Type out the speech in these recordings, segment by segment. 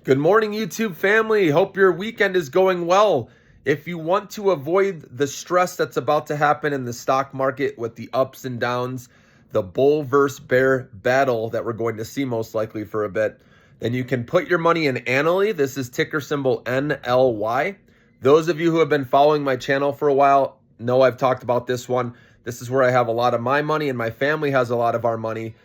Good morning, YouTube family. Hope your weekend is going well. If you want to avoid the stress that's about to happen in the stock market with the ups and downs, the bull versus bear battle that we're going to see most likely for a bit, then you can put your money in Annaly. This is ticker symbol NLY. Those of you who have been following my channel for a while know I've talked about this one. This is where I have a lot of my money and my family has a lot of our money.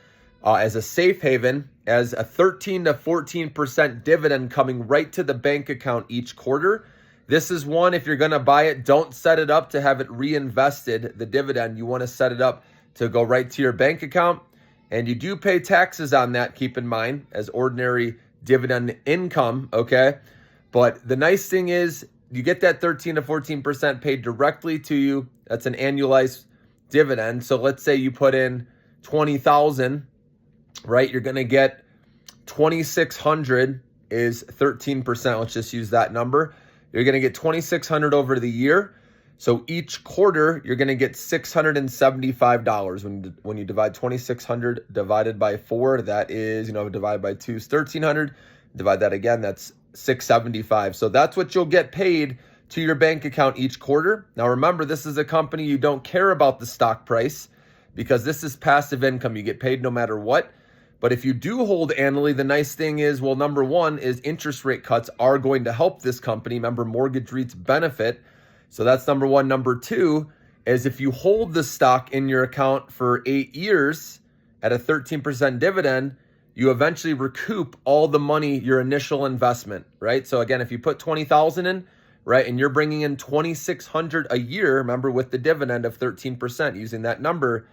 As a safe haven, as a 13 to 14% dividend coming right to the bank account each quarter. This is one, if you're going to buy it, don't set it up to have it reinvested, the dividend. You want to set it up to go right to your bank account. And you do pay taxes on that, keep in mind, as ordinary dividend income, okay? But the nice thing is you get that 13 to 14% paid directly to you. That's an annualized dividend. So let's say you put in 20,000, right? You're going to get 2,600 is 13%. Let's just use that number. You're going to get 2,600 over the year. So each quarter, you're going to get $675. When you divide 2,600 divided by 4, that is, divided by 2 is 1,300. Divide that again, that's 675. So that's what you'll get paid to your bank account each quarter. Now remember, this is a company you don't care about the stock price because this is passive income. You get paid no matter what. But if you do hold Annaly, the nice thing is, well, number one is interest rate cuts are going to help this company. Remember, mortgage REITs benefit. So that's number one. Number two is if you hold the stock in your account for 8 years at a 13% dividend, you eventually recoup all the money, your initial investment, right? So again, if you put 20,000 in, right, and you're bringing in 2,600 a year, remember with the dividend of 13%, using that number,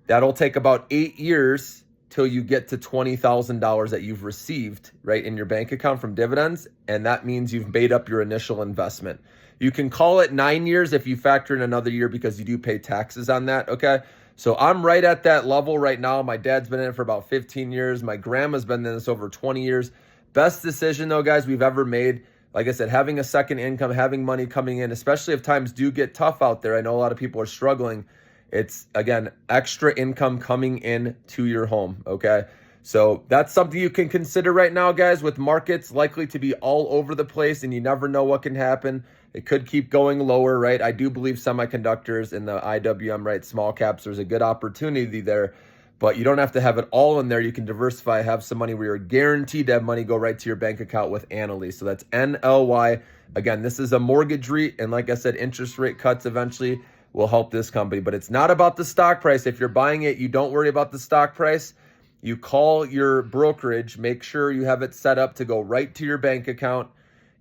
that'll take about 8 years till you get to $20,000 that you've received right in your bank account from dividends. And that means you've made up your initial investment. You can call it 9 years if you factor in another year because you do pay taxes on that. Okay. So I'm right at that level right now. My dad's been in it for about 15 years. My grandma's been in this over 20 years. Best decision though, guys, we've ever made. Like I said, having a second income, having money coming in, especially if times do get tough out there. I know a lot of people are struggling. It's, again, extra income coming in to your home, okay? So that's something you can consider right now, guys, with markets likely to be all over the place and you never know what can happen. It could keep going lower, right? I do believe semiconductors and the IWM, right, small caps, there's a good opportunity there, but you don't have to have it all in there. You can diversify, have some money where you're guaranteed to have money go right to your bank account with Annaly. So that's NLY. Again, this is a mortgage REIT, and like I said, interest rate cuts eventually will help this company, but it's not about the stock price. If you're buying it, you don't worry about the stock price. You call your brokerage, make sure you have it set up to go right to your bank account,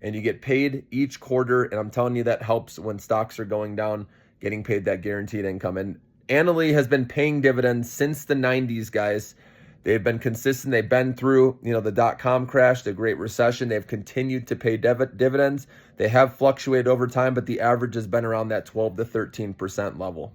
and you get paid each quarter. And I'm telling you, that helps when stocks are going down, getting paid that guaranteed income. And Annaly has been paying dividends since the 90s, guys. They've been consistent. They've been through, the dot-com crash, the Great Recession. They've continued to pay dividends. They have fluctuated over time, but the average has been around that 12 to 13% level.